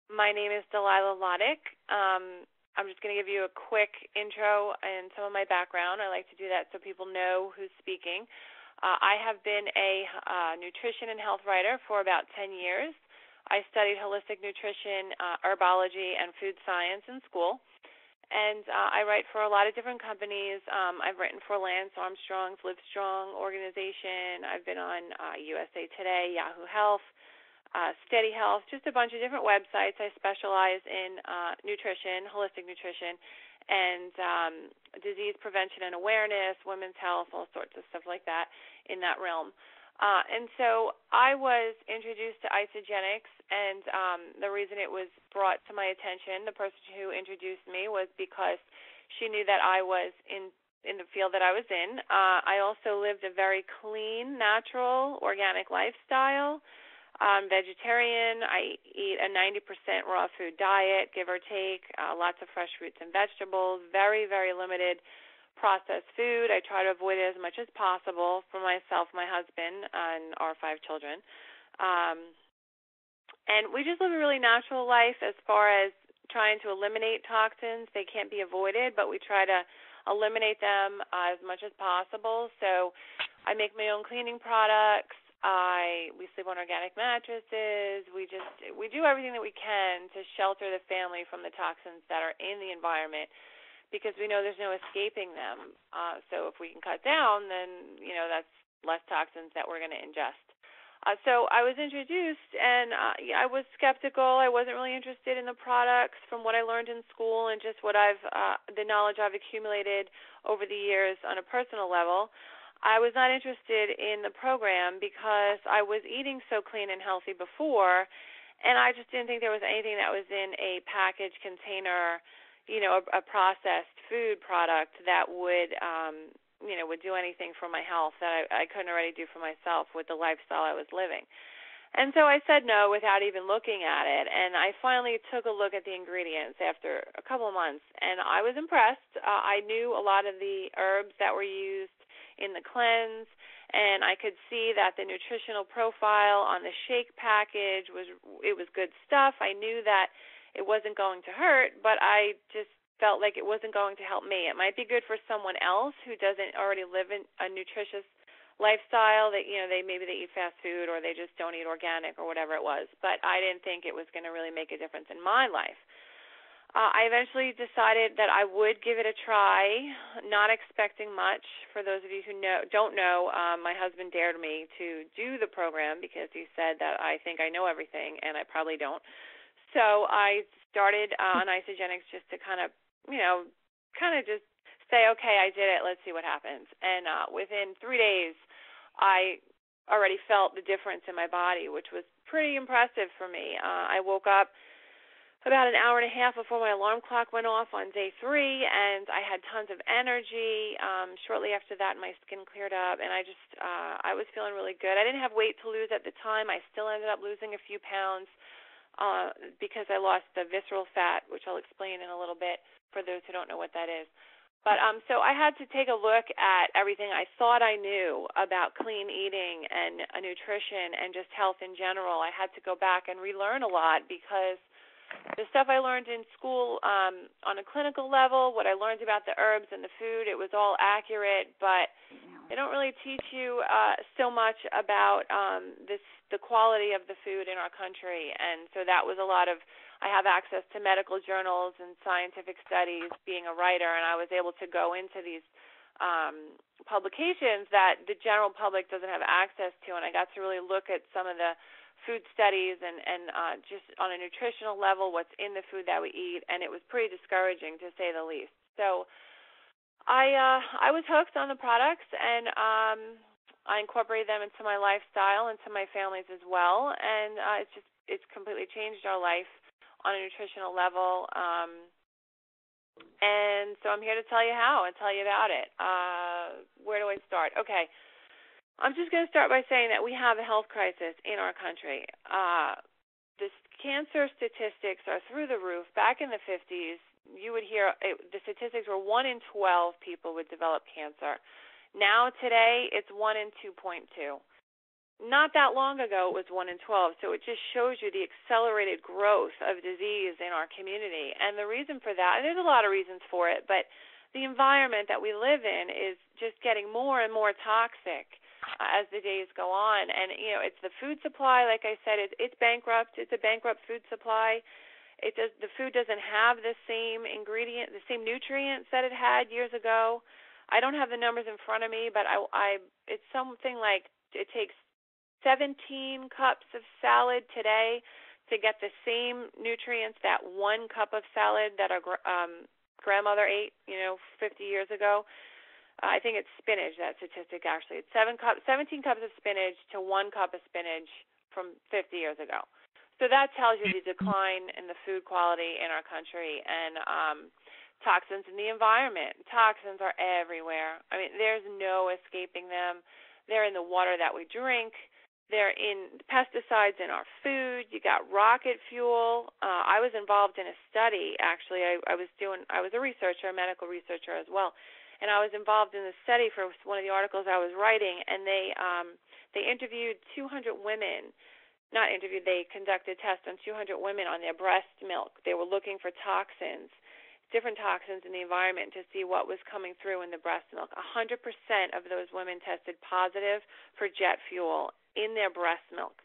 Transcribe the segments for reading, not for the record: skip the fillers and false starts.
My name is Delialah Lotich. I'm just going to give you a quick intro and some of my background. I like to do that so people know who's speaking. I have been a nutrition and health writer for about 10 years. I studied holistic nutrition, herbology, and food science in school. And I write for a lot of different companies. I've written for Lance Armstrong's Livestrong organization. I've been on USA Today, Yahoo Health, Steady Health, just a bunch of different websites. I specialize in nutrition, holistic nutrition, and disease prevention and awareness, women's health, all sorts of stuff like that in that realm. And so I was introduced to isogenics, and the reason it was brought to my attention, the person who introduced me, was because she knew that I was in the field that I was in. I also lived a very clean, natural, organic lifestyle. I'm vegetarian. I eat a 90% raw food diet, give or take, lots of fresh fruits and vegetables, very, very limited processed food. I try to avoid it as much as possible for myself, my husband, and our 5 children. And we just live a really natural life as far as trying to eliminate toxins. They can't be avoided, but we try to eliminate them as much as possible. So I make my own cleaning products. We sleep on organic mattresses. We do everything that we can to shelter the family from the toxins that are in the environment, because we know there's no escaping them. So if we can cut down, then, that's less toxins that we're going to ingest. So I was introduced, and I was skeptical. I wasn't really interested in the products from what I learned in school and just what the knowledge I've accumulated over the years on a personal level. I was not interested in the program because I was eating so clean and healthy before, and I just didn't think there was anything that was in a package container, a processed food product that would do anything for my health that I couldn't already do for myself with the lifestyle I was living. And so I said no without even looking at it, and I finally took a look at the ingredients after a couple of months, and I was impressed. I knew a lot of the herbs that were used in the cleanse, and I could see that the nutritional profile on the shake package was good stuff. I knew that it wasn't going to hurt, but I just felt like it wasn't going to help me. It might be good for someone else who doesn't already live in a nutritious lifestyle, that maybe they eat fast food or they just don't eat organic or whatever it was, but I didn't think it was going to really make a difference in my life. I eventually decided that I would give it a try, not expecting much. For those of you who don't know, my husband dared me to do the program because he said that I think I know everything, and I probably don't. So I started on isogenics just to kind of just say, okay, I did it. Let's see what happens. And within 3 days, I already felt the difference in my body, which was pretty impressive for me. I woke up about an hour and a half before my alarm clock went off on day 3, and I had tons of energy. Shortly after that, my skin cleared up, and I was feeling really good. I didn't have weight to lose at the time. I still ended up losing a few pounds because I lost the visceral fat, which I'll explain in a little bit for those who don't know what that is. But so I had to take a look at everything I thought I knew about clean eating and nutrition and just health in general. I had to go back and relearn a lot because the stuff I learned in school on a clinical level, what I learned about the herbs and the food, it was all accurate, but they don't really teach you so much about the quality of the food in our country. And so that was a lot of, I have access to medical journals and scientific studies being a writer, and I was able to go into these publications that the general public doesn't have access to, and I got to really look at some of the food studies and just on a nutritional level what's in the food that we eat, and it was pretty discouraging to say the least. So I was hooked on the products, and I incorporated them into my lifestyle and to my family's as well, and it's completely changed our life on a nutritional level. And so I'm here to tell you how and tell you about it. Where do I start? Okay. I'm just going to start by saying that we have a health crisis in our country. The cancer statistics are through the roof. Back in the 50s, you would hear the statistics were 1 in 12 people would develop cancer. Now, today, it's 1 in 2.2. not that long ago, it was 1 in 12. So it just shows you the accelerated growth of disease in our community. And the reason for that, and there's a lot of reasons for it, but the environment that we live in is just getting more and more toxic as the days go on. And, it's the food supply. Like I said, it's bankrupt. It's a bankrupt food supply. The food doesn't have the same the same nutrients that it had years ago. I don't have the numbers in front of me, but it's something like it takes 17 cups of salad today to get the same nutrients that 1 cup of salad that our grandmother ate, 50 years ago. I think it's spinach, that statistic actually. It's 17 cups of spinach to 1 cup of spinach from 50 years ago. So that tells you the decline in the food quality in our country, and toxins in the environment. Toxins are everywhere. I mean, there's no escaping them. They're in the water that we drink. They're in pesticides in our food. You got rocket fuel. I was involved in a study, actually. I was a researcher, a medical researcher as well, and I was involved in the study for one of the articles I was writing, and they interviewed 200 women. Not interviewed, they conducted tests on 200 women on their breast milk. They were looking for toxins, different toxins in the environment, to see what was coming through in the breast milk. 100% of those women tested positive for jet fuel in their breast milk.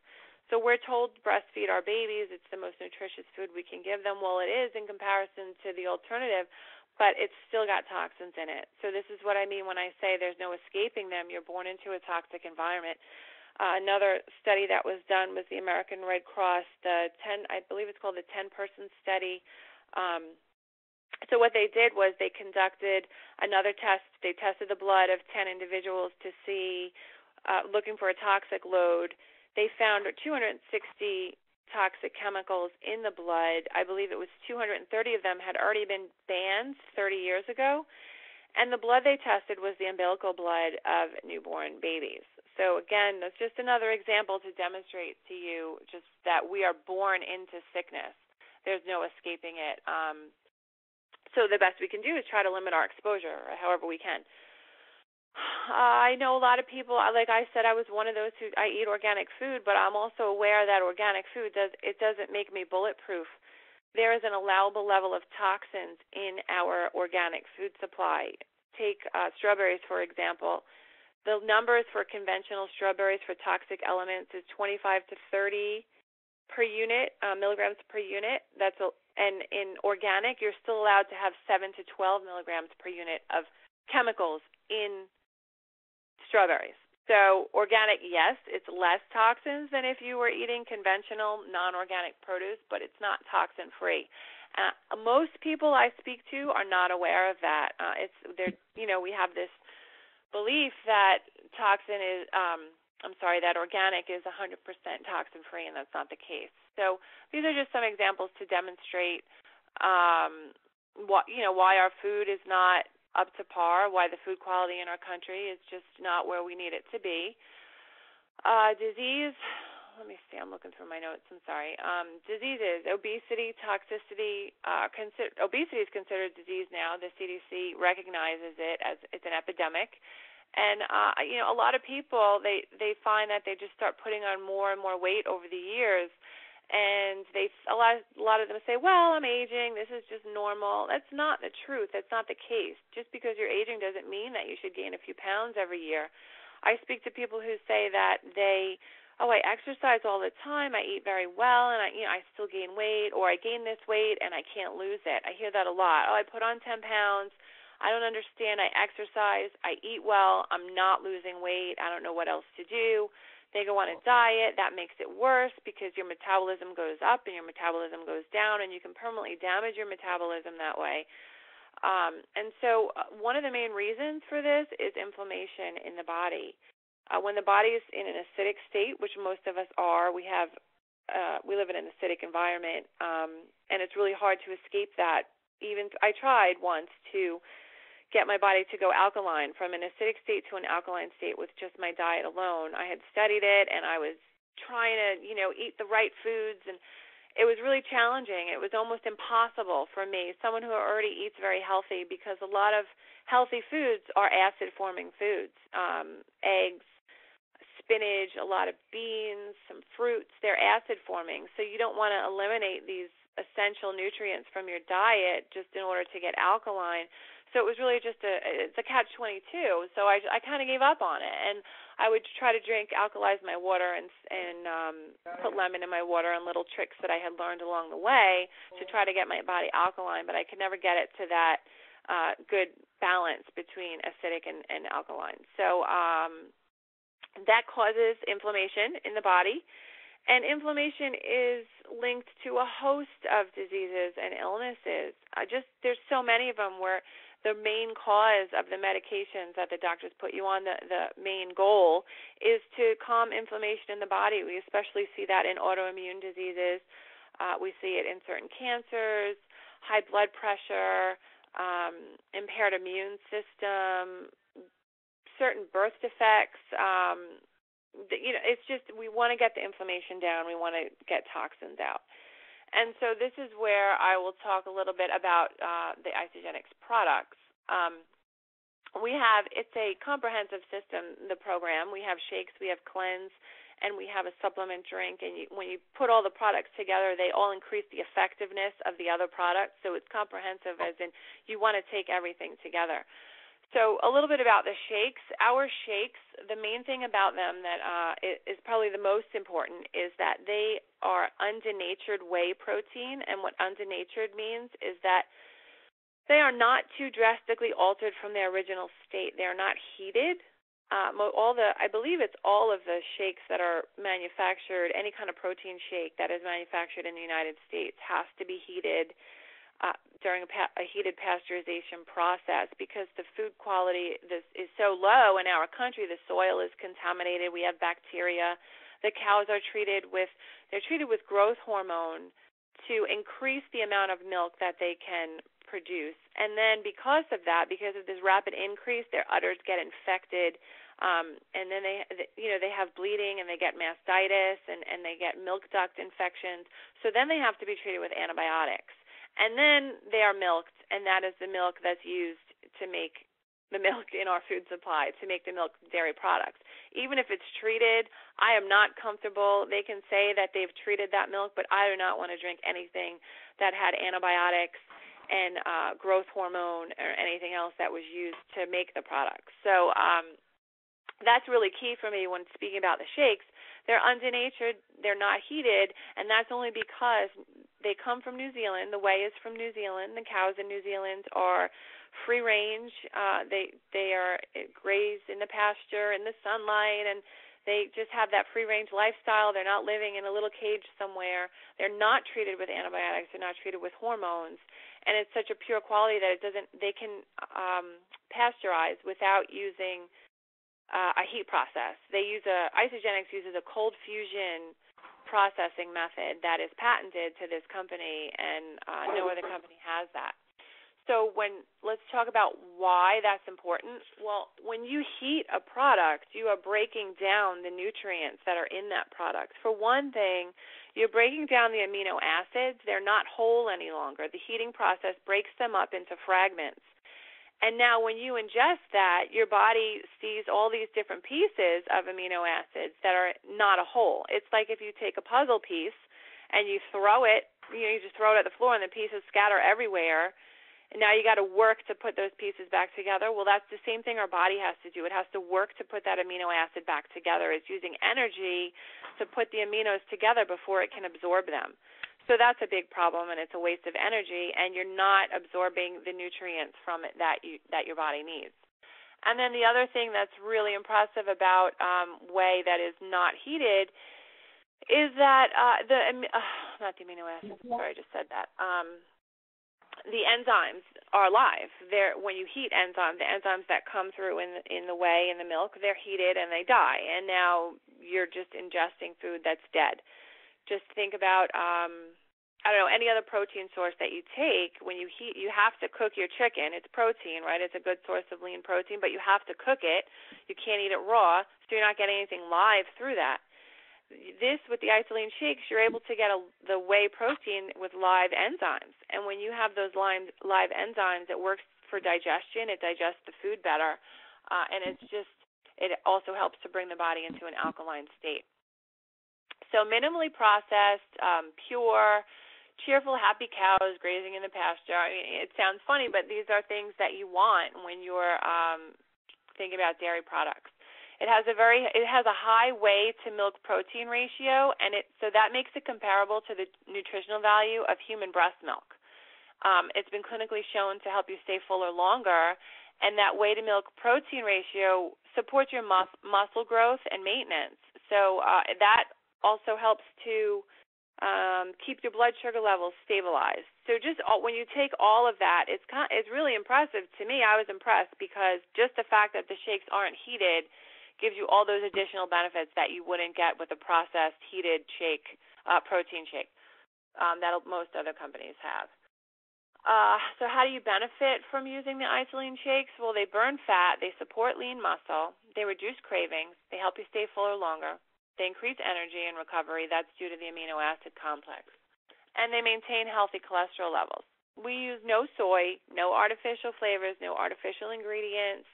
So we're told to breastfeed our babies. It's the most nutritious food we can give them. Well, it is in comparison to the alternative, but it's still got toxins in it. So this is what I mean when I say there's no escaping them. You're born into a toxic environment. Another study that was done was the American Red Cross, I believe it's called the 10-person study. So what they did was they conducted another test. They tested the blood of 10 individuals to see, looking for a toxic load. They found 260 toxic chemicals in the blood. I believe it was 230 of them had already been banned 30 years ago. And the blood they tested was the umbilical blood of newborn babies. So again, that's just another example to demonstrate to you just that we are born into sickness. There's no escaping it. So the best we can do is try to limit our exposure however we can. I know a lot of people, like I said, I was one of those I eat organic food, but I'm also aware that organic food doesn't make me bulletproof. There is an allowable level of toxins in our organic food supply. Take strawberries, for example. The numbers for conventional strawberries for toxic elements is 25 to 30 per unit, milligrams per unit. And in organic, you're still allowed to have 7 to 12 milligrams per unit of chemicals in strawberries. So organic, yes, it's less toxins than if you were eating conventional, non-organic produce, but it's not toxin-free. Most people I speak to are not aware of that. We have this belief that that organic is 100% toxin-free, and that's not the case. So these are just some examples to demonstrate why our food is not up to par, why the food quality in our country is just not where we need it to be. Disease, let me see, I'm looking through my notes, I'm sorry. Diseases, obesity, toxicity, obesity is considered a disease now. The CDC recognizes it as it's an epidemic. And, a lot of people, they find that they just start putting on more and more weight over the years. And a lot of them say, well, I'm aging. This is just normal. That's not the truth. That's not the case. Just because you're aging doesn't mean that you should gain a few pounds every year. I speak to people who say that I exercise all the time, I eat very well, and I still gain weight, or I gain this weight and I can't lose it. I hear that a lot. I put on 10 pounds. I don't understand. I exercise. I eat well. I'm not losing weight. I don't know what else to do. They go on a diet. That makes it worse because your metabolism goes up and your metabolism goes down, and you can permanently damage your metabolism that way. And so one of the main reasons for this is inflammation in the body. When the body is in an acidic state, which most of us are, we live in an acidic environment, and it's really hard to escape that. I tried once to get my body to go alkaline from an acidic state to an alkaline state with just my diet alone. I had studied it, and I was trying to, eat the right foods, and it was really challenging. It was almost impossible for me, someone who already eats very healthy, because a lot of healthy foods are acid-forming foods. Eggs, spinach, a lot of beans, some fruits. They're acid forming, so you don't want to eliminate these essential nutrients from your diet just in order to get alkaline. So it was really just it's a catch-22. So I kind of gave up on it, and I would try to alkalize my water and put lemon in my water, and little tricks that I had learned along the way to try to get my body alkaline, but I could never get it to that good balance between acidic and alkaline. So that causes inflammation in the body, and inflammation is linked to a host of diseases and illnesses. There's so many of them where the main cause of the medications that the doctors put you on, the main goal is to calm inflammation in the body. We especially see that in autoimmune diseases. We see it in certain cancers, high blood pressure, impaired immune system, certain birth defects. It's just we want to get the inflammation down. We want to get toxins out. And so this is where I will talk a little bit about the Isagenix products. It's a comprehensive system, the program. We have shakes, we have cleanse, and we have a supplement drink. And when you put all the products together, they all increase the effectiveness of the other products. So it's comprehensive, as in you want to take everything together. So a little bit about the shakes. Our shakes, the main thing about them that is probably the most important is that they are undenatured whey protein. And what undenatured means is that they are not too drastically altered from their original state. They are not heated. I believe it's all of the shakes that are manufactured, any kind of protein shake that is manufactured in the United States has to be heated during a heated pasteurization process, because the food quality is so low in our country. The soil is contaminated. We have bacteria. The cows are treated with growth hormone to increase the amount of milk that they can produce. And then because of this rapid increase, their udders get infected, and then they have bleeding, and they get mastitis, and they get milk duct infections. So then they have to be treated with antibiotics. And then they are milked, and that is the milk that's used to make the milk in our food supply, to make the milk dairy products. Even if it's treated, I am not comfortable. They can say that they've treated that milk, but I do not want to drink anything that had antibiotics and growth hormone or anything else that was used to make the products. So that's really key for me when speaking about the shakes. They're undenatured, they're not heated, and that's only because they come from New Zealand. The whey is from New Zealand. The cows in New Zealand are free range. They are grazed in the pasture, in the sunlight, and they just have that free range lifestyle. They're not living in a little cage somewhere. They're not treated with antibiotics. They're not treated with hormones. And it's such a pure quality that they can pasteurize without using a heat process. Isagenix uses a cold fusion processing method that is patented to this company, and no other company has that. So let's talk about why that's important. Well, when you heat a product, you are breaking down the nutrients that are in that product. For one thing, you're breaking down the amino acids. They're not whole any longer. The heating process breaks them up into fragments. And now when you ingest that, your body sees all these different pieces of amino acids that are not a whole. It's like if you take a puzzle piece and you throw it, you just throw it at the floor and the pieces scatter everywhere. And now you got to work to put those pieces back together. Well, that's the same thing our body has to do. It has to work to put that amino acid back together. It's using energy to put the aminos together before it can absorb them. So that's a big problem, and it's a waste of energy, and you're not absorbing the nutrients from it that your body needs. And then the other thing that's really impressive about whey that is not heated is that not the amino acids. Sorry, I just said that. The enzymes are live. When you heat enzymes, the enzymes that come through in the whey and the milk, they're heated and they die. And now you're just ingesting food that's dead. Just think about, any other protein source that you take. When you heat, you have to cook your chicken. It's protein, right? It's a good source of lean protein, but you have to cook it. You can't eat it raw, so you're not getting anything live through that. This, with the isolene shakes, you're able to get the whey protein with live enzymes. And when you have those live enzymes, it works for digestion. It digests the food better. And it's just it also helps to bring the body into an alkaline state. So minimally processed, pure, cheerful, happy cows grazing in the pasture. I mean, it sounds funny, but these are things that you want when you're thinking about dairy products. It has a high whey to milk protein ratio, and so that makes it comparable to the nutritional value of human breast milk. It's been clinically shown to help you stay fuller longer, and that whey to milk protein ratio supports your muscle growth and maintenance. So that also helps to keep your blood sugar levels stabilized. So just when you take all of that, it's really impressive to me. I was impressed because just the fact that the shakes aren't heated gives you all those additional benefits that you wouldn't get with a processed heated shake, protein shake that most other companies have. So how do you benefit from using the isoline shakes? Well, they burn fat, they support lean muscle, they reduce cravings, they help you stay fuller longer, they increase energy and recovery. That's due to the amino acid complex. And they maintain healthy cholesterol levels. We use no soy, no artificial flavors, no artificial ingredients,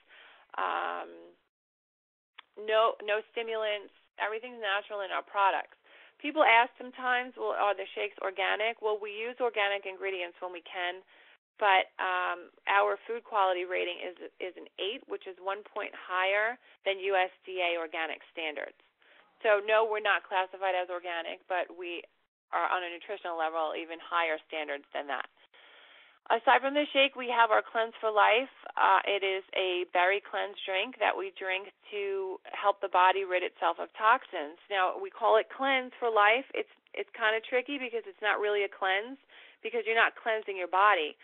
no stimulants. Everything's natural in our products. People ask sometimes, well, are the shakes organic? Well, we use organic ingredients when we can, but our food quality rating is an 8, which is 1 point higher than USDA organic standards. So, no, we're not classified as organic, but we are on a nutritional level even higher standards than that. Aside from the shake, we have our Cleanse for Life. It is a berry cleanse drink that we drink to help the body rid itself of toxins. Now, we call it Cleanse for Life. It's kind of tricky because it's not really a cleanse because you're not cleansing your body.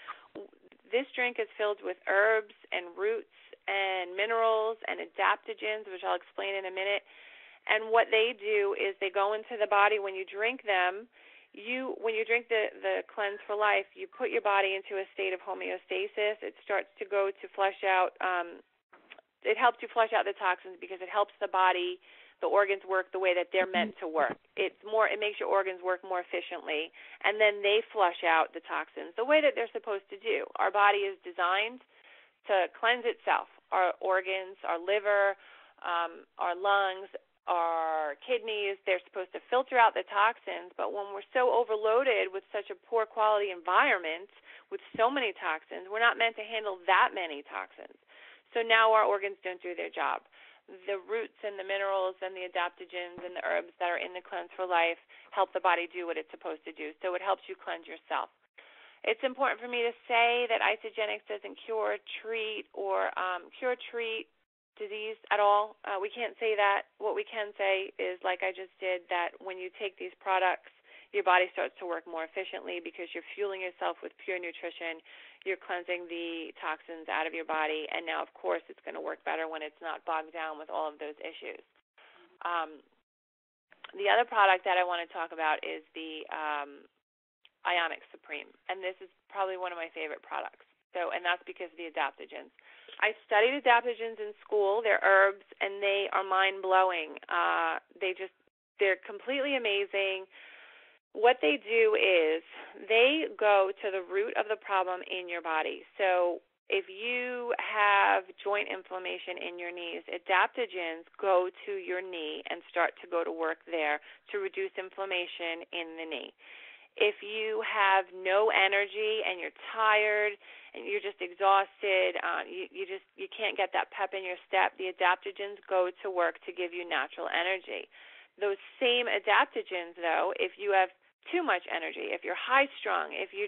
This drink is filled with herbs and roots and minerals and adaptogens, which I'll explain in a minute. And what they do is they go into the body when you drink them. When you drink the Cleanse for Life, you put your body into a state of homeostasis. It starts to go to flush out. It helps you flush out the toxins because it helps the body, the organs work the way that they're meant to work. It makes your organs work more efficiently, and then they flush out the toxins the way that they're supposed to do. Our body is designed to cleanse itself. Our organs, our liver, our lungs, our kidneys, they're supposed to filter out the toxins, but when we're so overloaded with such a poor quality environment with so many toxins, we're not meant to handle that many toxins. So now our organs don't do their job. The roots and the minerals and the adaptogens and the herbs that are in the Cleanse for Life help the body do what it's supposed to do, so it helps you cleanse yourself. It's important for me to say that Isagenix doesn't cure, treat disease at all. We can't say that. What we can say is, like I just did, that when you take these products, your body starts to work more efficiently because you're fueling yourself with pure nutrition. You're cleansing the toxins out of your body, and now, of course, it's going to work better when it's not bogged down with all of those issues. The other product that I want to talk about is the Ionic Supreme, and this is probably one of my favorite products. And that's because of the adaptogens. I studied adaptogens in school. They're herbs, and they are mind-blowing. They're completely amazing. What they do is they go to the root of the problem in your body. So if you have joint inflammation in your knees, adaptogens go to your knee and start to go to work there to reduce inflammation in the knee. If you have no energy and you're tired and you're just exhausted, you can't get that pep in your step, the adaptogens go to work to give you natural energy. Those same adaptogens, though, if you have too much energy, if you're high-strung, if you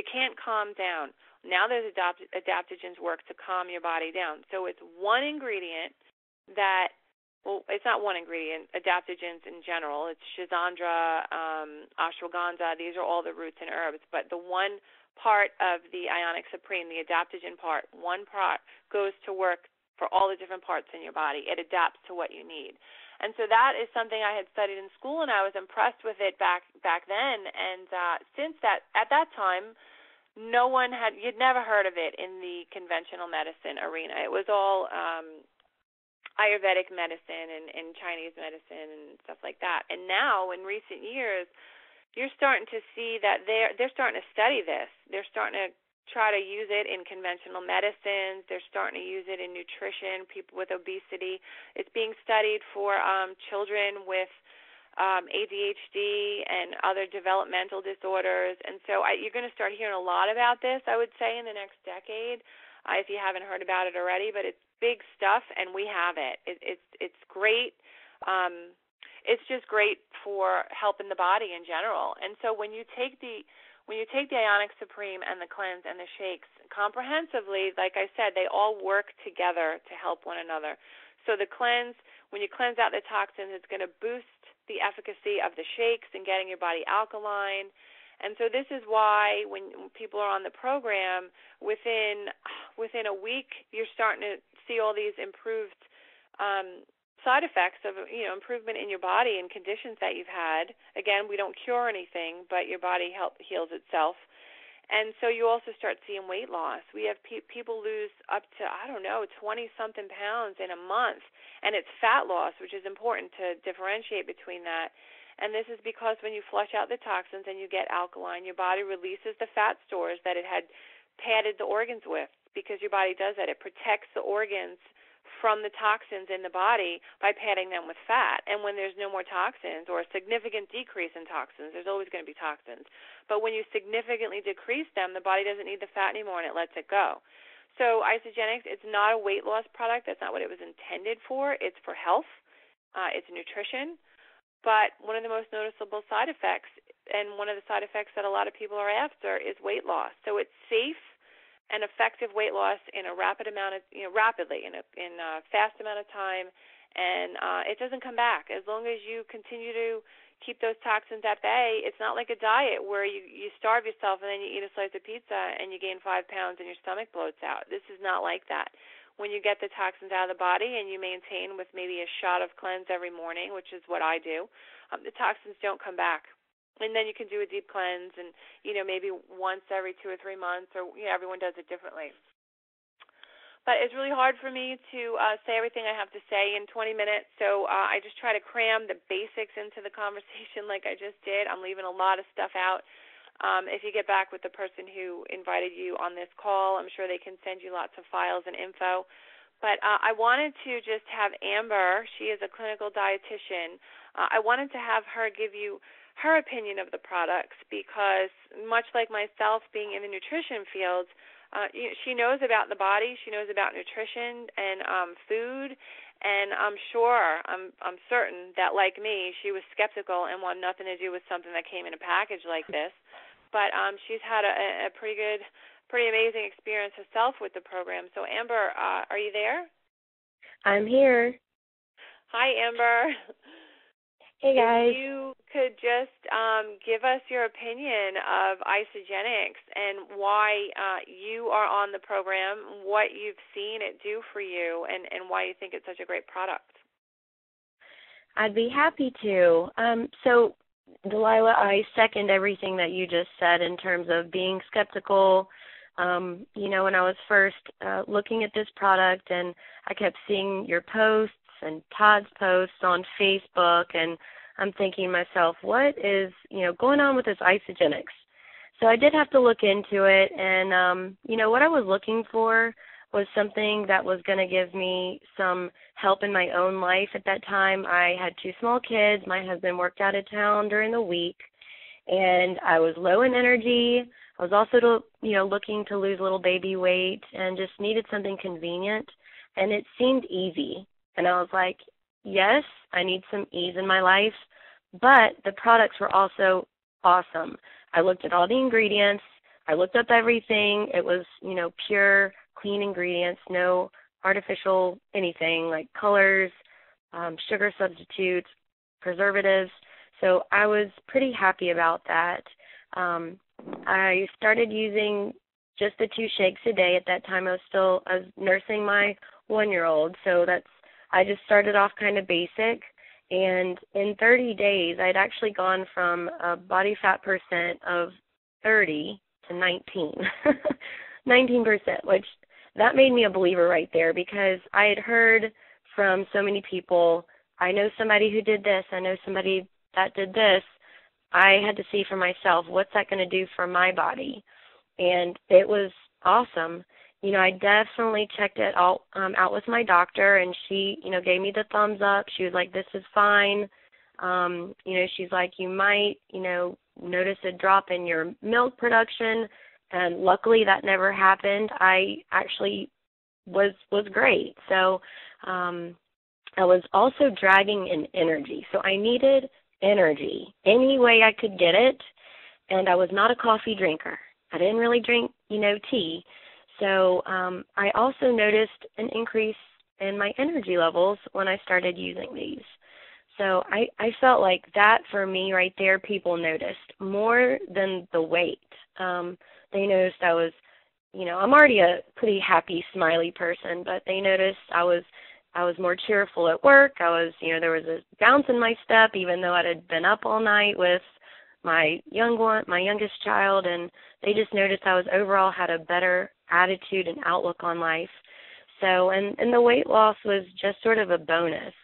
can't calm down, now those adaptogens work to calm your body down. So it's one ingredient that, well, it's not one ingredient, adaptogens in general. It's schizandra, ashwagandha. These are all the roots and herbs. But the one part of the Ionic Supreme, the adaptogen part, one part goes to work for all the different parts in your body. It adapts to what you need. And so that is something I had studied in school, and I was impressed with it back then. And since that, at that time, you'd never heard of it in the conventional medicine arena. It was all Ayurvedic medicine and Chinese medicine and stuff like that. And now, in recent years, you're starting to see that they're starting to study this. They're starting to try to use it in conventional medicines. They're starting to use it in nutrition, people with obesity. It's being studied for children with ADHD and other developmental disorders. And so you're going to start hearing a lot about this, I would say, in the next decade, if you haven't heard about it already. But it's big stuff, and we have it. It's great. It's just great for helping the body in general. And so when you take the Ionic Supreme and the cleanse and the shakes comprehensively, like I said, they all work together to help one another. So the cleanse, when you cleanse out the toxins, it's going to boost the efficacy of the shakes and getting your body alkaline. And so this is why when people are on the program, within a week, you're starting to see all these improved side effects of, improvement in your body and conditions that you've had. Again, we don't cure anything, but your body heals itself. And so you also start seeing weight loss. We have people lose up to, 20-something pounds in a month, and it's fat loss, which is important to differentiate between that. And this is because when you flush out the toxins and you get alkaline, your body releases the fat stores that it had padded the organs with, because your body does that. It protects the organs from the toxins in the body by padding them with fat. And when there's no more toxins or a significant decrease in toxins, there's always going to be toxins. But when you significantly decrease them, the body doesn't need the fat anymore and it lets it go. So Isagenix, it's not a weight loss product. That's not what it was intended for. It's for health. It's nutrition. But one of the most noticeable side effects, and one of the side effects that a lot of people are after, is weight loss. So it's safe and effective weight loss in a rapidly in a fast amount of time, and it doesn't come back as long as you continue to keep those toxins at bay. It's not like a diet where you starve yourself and then you eat a slice of pizza and you gain 5 pounds and your stomach bloats out. This is not like that. When you get the toxins out of the body and you maintain with maybe a shot of cleanse every morning, which is what I do, the toxins don't come back. And then you can do a deep cleanse and, maybe once every 2 or 3 months, or everyone does it differently. But it's really hard for me to say everything I have to say in 20 minutes, so I just try to cram the basics into the conversation like I just did. I'm leaving a lot of stuff out. If you get back with the person who invited you on this call, I'm sure they can send you lots of files and info. But I wanted to just have Amber, she is a clinical dietitian, I wanted to have her give you her opinion of the products, because much like myself being in the nutrition field, she knows about the body, she knows about nutrition and food, and I'm certain that, like me, she was skeptical and wanted nothing to do with something that came in a package like this. But she's had a pretty amazing experience herself with the program. So Amber, are you there? I'm here. Hi, Amber. Hey, guys. If you could just give us your opinion of Isagenix and why you are on the program, what you've seen it do for you, and why you think it's such a great product. I'd be happy to. So, Delilah, I second everything that you just said in terms of being skeptical. When I was first looking at this product, and I kept seeing your posts and Todd's posts on Facebook, and I'm thinking to myself, what is, going on with this Isagenix? So I did have to look into it, and, what I was looking for was something that was going to give me some help in my own life. At that time, I had 2 small kids. My husband worked out of town during the week, and I was low in energy. I was also, looking to lose a little baby weight and just needed something convenient, and it seemed easy. And I was like, yes, I need some ease in my life, but the products were also awesome. I looked at all the ingredients. I looked up everything. It was, pure, clean ingredients, no artificial anything like colors, sugar substitutes, preservatives. So I was pretty happy about that. I started using just the 2 shakes a day. At that time, I was nursing my 1-year-old, so I just started off kind of basic, and in 30 days, I'd actually gone from a body fat percent of 30 to 19, 19%, which that made me a believer right there, because I had heard from so many people, I know somebody who did this, I know somebody that did this. I had to see for myself, what's that going to do for my body? and it was awesome. I definitely checked it out with my doctor, and she, gave me the thumbs up. She was like, this is fine. She's like, you might, notice a drop in your milk production, and luckily that never happened. I actually was great. So I was also dragging in energy. So I needed energy any way I could get it, and I was not a coffee drinker. I didn't really drink, tea. So I also noticed an increase in my energy levels when I started using these. So I felt like that for me right there, people noticed more than the weight. They noticed I was, I'm already a pretty happy, smiley person, but they noticed I was more cheerful at work. I was, there was a bounce in my step, even though I had been up all night with my youngest child, and they just noticed I was overall had a better attitude and outlook on life. So, and the weight loss was just sort of a bonus.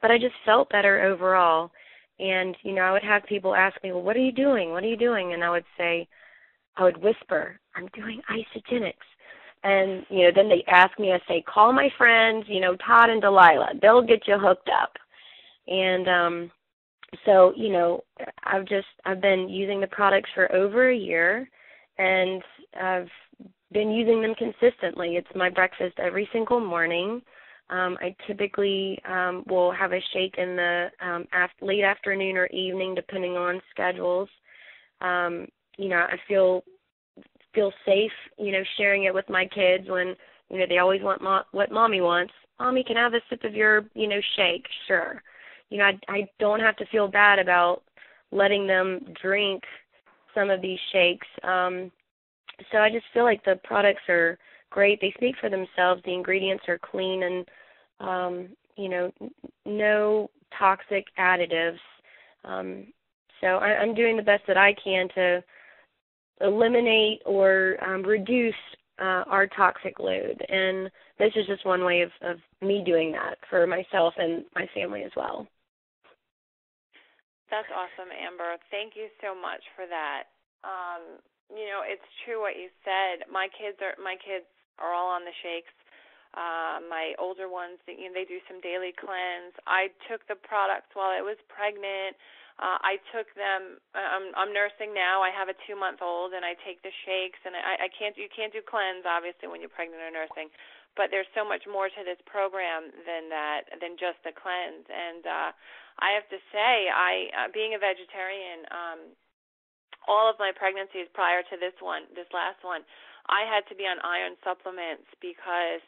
But I just felt better overall. And, I would have people ask me, well, what are you doing? What are you doing? And I would whisper, I'm doing isogenics. And, then they ask me, I say, call my friends, Todd and Delilah. They'll get you hooked up. And so, I've been using the products for over a year, and I've been using them consistently. It's my breakfast every single morning. I typically will have a shake in the late afternoon or evening, depending on schedules. I feel safe, sharing it with my kids when, they always want what Mommy wants. Mommy, can I have a sip of your, shake? Sure. I don't have to feel bad about letting them drink some of these shakes. So I just feel like the products are great. They speak for themselves. The ingredients are clean and, no toxic additives. So I'm doing the best that I can to eliminate or reduce our toxic load. And this is just one way of me doing that for myself and my family as well. That's awesome, Amber. Thank you so much for that. It's true what you said. My kids are all on the shakes. My older ones, they do some daily cleanse. I took the products while I was pregnant. I took them. I'm nursing now. I have a 2-month-old, and I take the shakes. And you can't do cleanse obviously when you're pregnant or nursing, but there's so much more to this program than just the cleanse. And I have to say, being a vegetarian, all of my pregnancies prior to this last one, I had to be on iron supplements because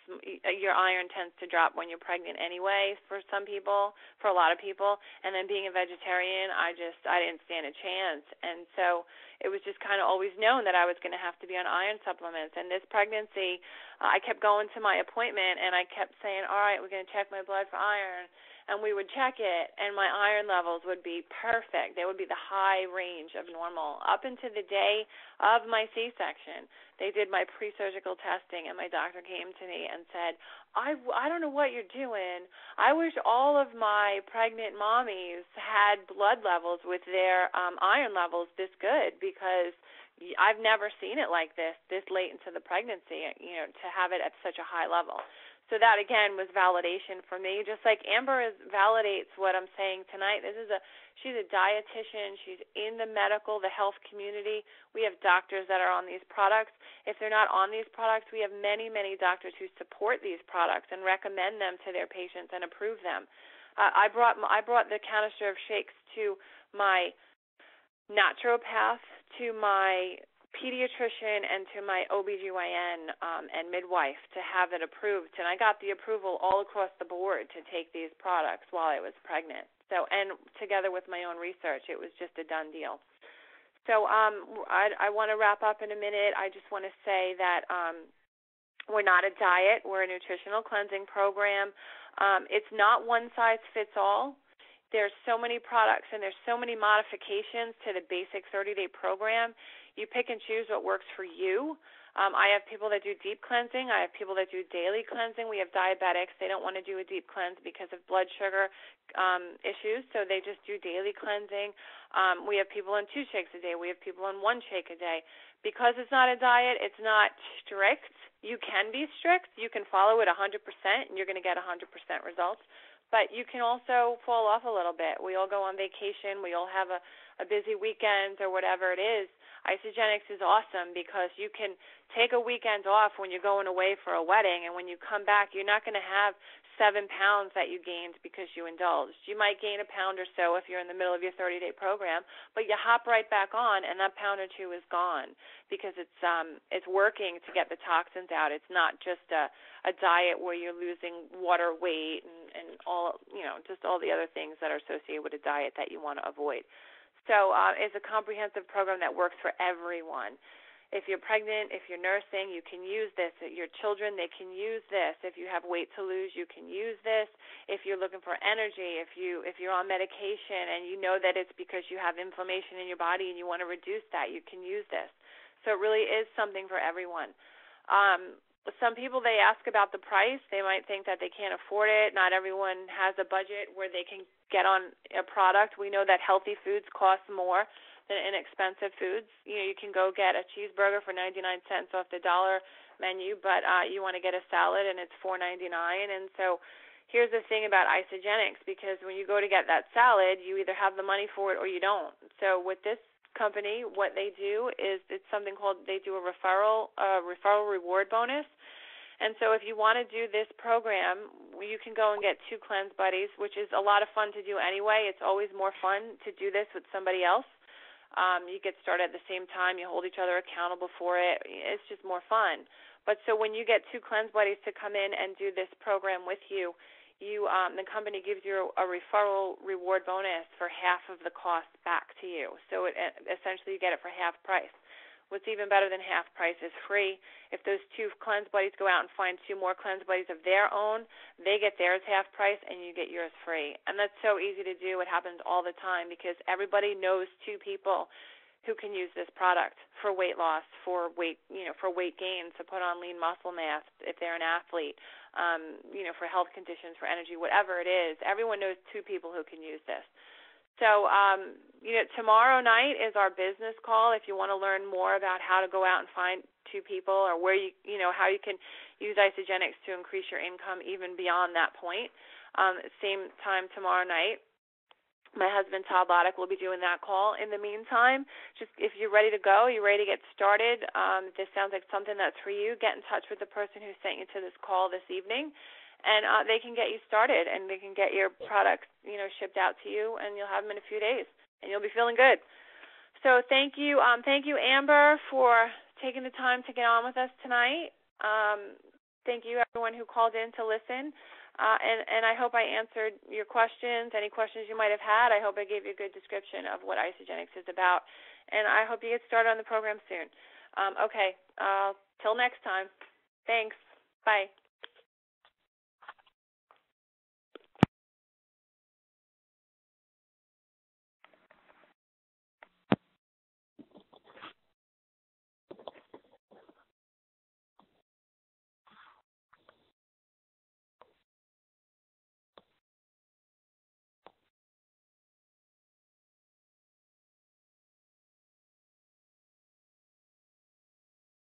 your iron tends to drop when you're pregnant anyway for a lot of people. And then being a vegetarian, I didn't stand a chance. And so it was just kind of always known that I was going to have to be on iron supplements. And this pregnancy, I kept going to my appointment, and I kept saying, all right, we're going to check my blood for iron. And we would check it, and my iron levels would be perfect. They would be the high range of normal. Up into the day of my C-section, they did my pre-surgical testing, and my doctor came to me and said, I don't know what you're doing. I wish all of my pregnant mommies had blood levels with their iron levels this good, because I've never seen it like this late into the pregnancy, to have it at such a high level. So that, again, was validation for me, just like Amber validates what I'm saying tonight. She's a dietitian. She's in the health community. We have doctors that are on these products. If they're not on these products, we have many, many doctors who support these products and recommend them to their patients and approve them. I brought the canister of shakes to my naturopath, to my pediatrician, and to my OBGYN and midwife to have it approved. And I got the approval all across the board to take these products while I was pregnant. So, and together with my own research, it was just a done deal. So I want to wrap up in a minute. I just want to say that we're not a diet. We're a nutritional cleansing program. It's not one size fits all. there's so many products and there's so many modifications to the basic 30-day program. You pick and choose what works for you. I have people that do deep cleansing. I have people that do daily cleansing. We have diabetics. They don't want to do a deep cleanse because of blood sugar issues, so they just do daily cleansing. We have people on 2 shakes a day. We have people on 1 shake a day. Because it's not a diet, it's not strict. You can be strict. You can follow it 100%, and you're going to get 100% results. But you can also fall off a little bit. We all go on vacation. We all have a busy weekend or whatever it is. Isagenix is awesome because you can take a weekend off when you're going away for a wedding, and when you come back, you're not going to have 7 pounds that you gained because you indulged. You might gain a pound or so if you're in the middle of your 30-day program, but you hop right back on, and that pound or 2 is gone because it's working to get the toxins out. It's not just a diet where you're losing water weight and all, just all the other things that are associated with a diet that you want to avoid. So it's a comprehensive program that works for everyone. If you're pregnant, if you're nursing, you can use this. Your children, they can use this. If you have weight to lose, you can use this. If you're looking for energy, if you're on medication and you know that it's because you have inflammation in your body and you want to reduce that, you can use this. So it really is something for everyone. Some people, they ask about the price. They might think that they can't afford it. Not everyone has a budget where they can get on a product. We know that healthy foods cost more than inexpensive foods. You can go get a cheeseburger for 99 cents off the dollar menu, but you want to get a salad and it's $4.99. And so here's the thing about Isagenix, because when you go to get that salad, you either have the money for it or you don't. So with this company, what they do is it's something called, they do a referral reward bonus. And so if you want to do this program, you can go and get 2 cleanse buddies, which is a lot of fun to do anyway. It's always more fun to do this with somebody else. You get started at the same time. You hold each other accountable for it. It's just more fun. But so when you get 2 cleanse buddies to come in and do this program with you, the company gives you a referral reward bonus for half of the cost back to you. So essentially you get it for half price. What's even better than half price is free. If those 2 cleanse buddies go out and find 2 more cleanse buddies of their own, they get theirs half price and you get yours free. And that's so easy to do. It happens all the time because everybody knows 2 people who can use this product for weight loss, for weight gain, to put on lean muscle mass if they're an athlete, for health conditions, for energy, whatever it is. Everyone knows 2 people who can use this. So, tomorrow night is our business call. If you want to learn more about how to go out and find 2 people, or where how you can use Isagenix to increase your income even beyond that point. Same time tomorrow night. My husband, Todd Lotich, will be doing that call. In the meantime, just if you're ready to go, you're ready to get started, this sounds like something that's for you, get in touch with the person who sent you to this call this evening, and they can get you started, and they can get your products, shipped out to you, and you'll have them in a few days, and you'll be feeling good. So thank you, Amber, for taking the time to get on with us tonight. Thank you, everyone who called in to listen. And I hope I answered your questions, any questions you might have had. I hope I gave you a good description of what Isagenix is about. And I hope you get started on the program soon. Okay, till next time. Thanks. Bye.